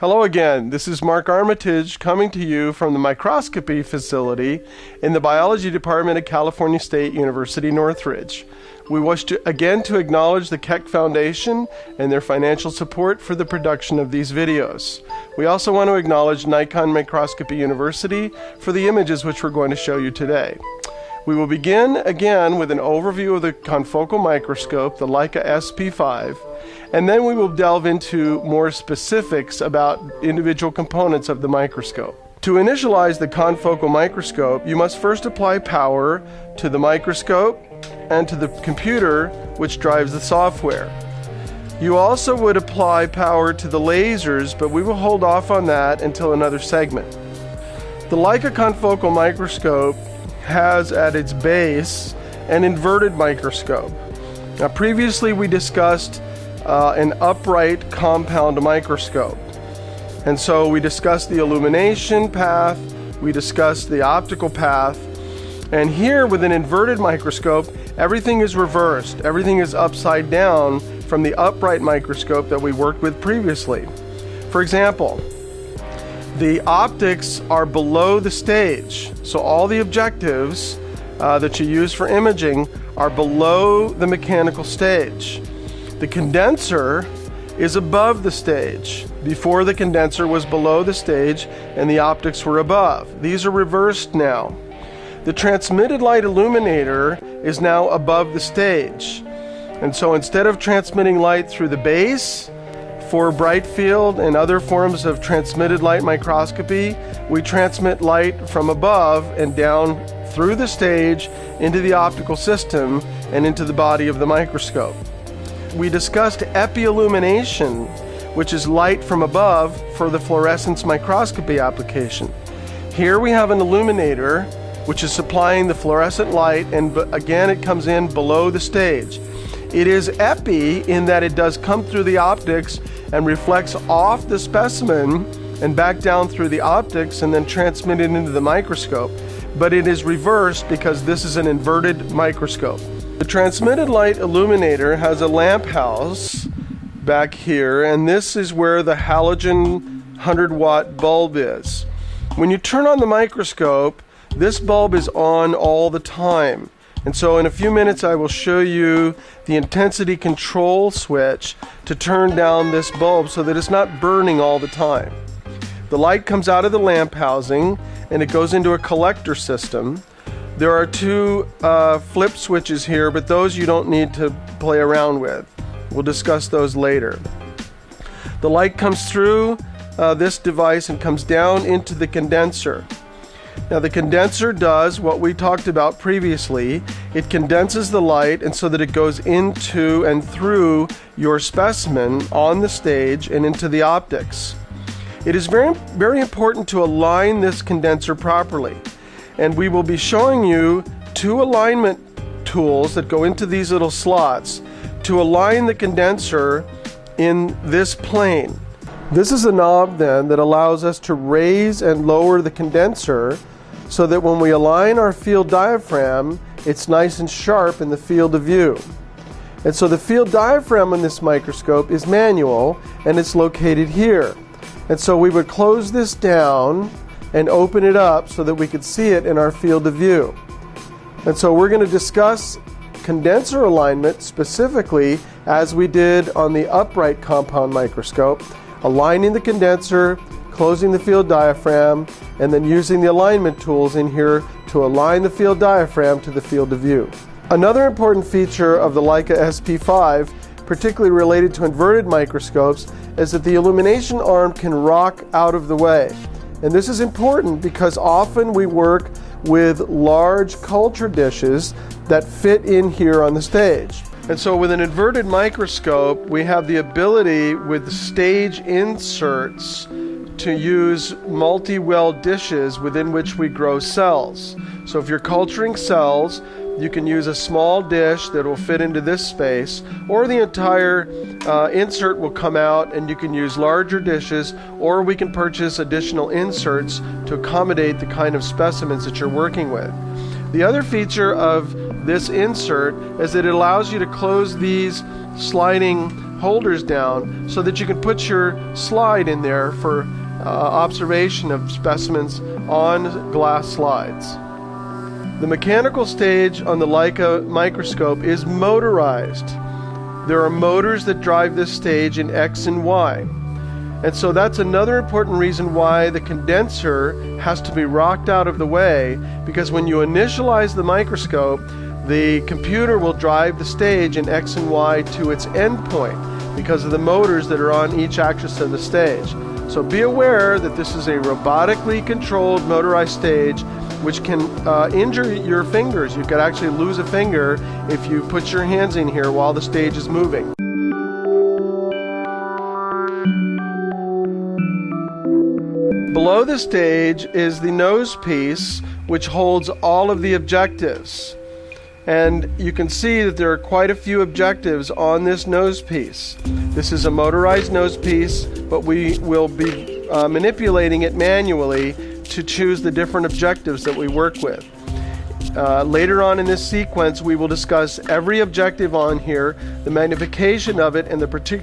Hello again, this is Mark Armitage coming to you from the microscopy facility in the biology department at California State University, Northridge. We wish to acknowledge the Keck Foundation and their financial support for the production of these videos. We also want to acknowledge Nikon Microscopy University for the images which we're going to show you today. We will begin again with an overview of the confocal microscope, the Leica SP5, and then we will delve into more specifics about individual components of the microscope. To initialize the confocal microscope, you must first apply power to the microscope and to the computer which drives the software. You also would apply power to the lasers, but we will hold off on that until another segment. The Leica confocal microscope has at its base an inverted microscope. Now previously we discussed an upright compound microscope. And so we discussed the illumination path, we discussed the optical path, and here with an inverted microscope, everything is reversed. Everything is upside down from the upright microscope that we worked with previously. For example, the optics are below the stage. So all the objectives that you use for imaging are below the mechanical stage. The condenser is above the stage. Before, the condenser was below the stage and the optics were above. These are reversed now. The transmitted light illuminator is now above the stage. And so instead of transmitting light through the base for bright field and other forms of transmitted light microscopy, we transmit light from above and down through the stage into the optical system and into the body of the microscope. We discussed epi-illumination, which is light from above for the fluorescence microscopy application. Here we have an illuminator which is supplying the fluorescent light, and again it comes in below the stage. It is epi in that it does come through the optics and reflects off the specimen and back down through the optics and then transmitted into the microscope. But it is reversed because this is an inverted microscope. The transmitted light illuminator has a lamp house back here, and this is where the halogen 100-watt bulb is. When you turn on the microscope, this bulb is on all the time. And so in a few minutes I will show you the intensity control switch to turn down this bulb so that it's not burning all the time. The light comes out of the lamp housing and it goes into a collector system. There are two flip switches here, but those you don't need to play around with. We'll discuss those later. The light comes through this device and comes down into the condenser. Now the condenser does what we talked about previously. It condenses the light and so that it goes into and through your specimen on the stage and into the optics. It is very, very important to align this condenser properly. And we will be showing you two alignment tools that go into these little slots to align the condenser in this plane. This is a knob then that allows us to raise and lower the condenser so that when we align our field diaphragm, it's nice and sharp in the field of view. And so the field diaphragm in this microscope is manual and it's located here. And so we would close this down and open it up so that we could see it in our field of view. And so we're going to discuss condenser alignment specifically as we did on the upright compound microscope, aligning the condenser, closing the field diaphragm, and then using the alignment tools in here to align the field diaphragm to the field of view. Another important feature of the Leica SP5, particularly related to inverted microscopes, is that the illumination arm can rock out of the way. And this is important because often we work with large culture dishes that fit in here on the stage. And so with an inverted microscope, we have the ability with stage inserts to use multi-well dishes within which we grow cells. So if you're culturing cells, you can use a small dish that will fit into this space, or the entire insert will come out and you can use larger dishes, or we can purchase additional inserts to accommodate the kind of specimens that you're working with. The other feature of this insert is that it allows you to close these sliding holders down so that you can put your slide in there for observation of specimens on glass slides. The mechanical stage on the Leica microscope is motorized. There are motors that drive this stage in X and Y. And so that's another important reason why the condenser has to be rocked out of the way, because when you initialize the microscope, the computer will drive the stage in X and Y to its endpoint because of the motors that are on each axis of the stage. So be aware that this is a robotically controlled motorized stage which can injure your fingers. You could actually lose a finger if you put your hands in here while the stage is moving. Below the stage is the nose piece, which holds all of the objectives. And you can see that there are quite a few objectives on this nose piece. This is a motorized nose piece, but we will be manipulating it manually to choose the different objectives that we work with. Later on in this sequence, we will discuss every objective on here, the magnification of it, and the particular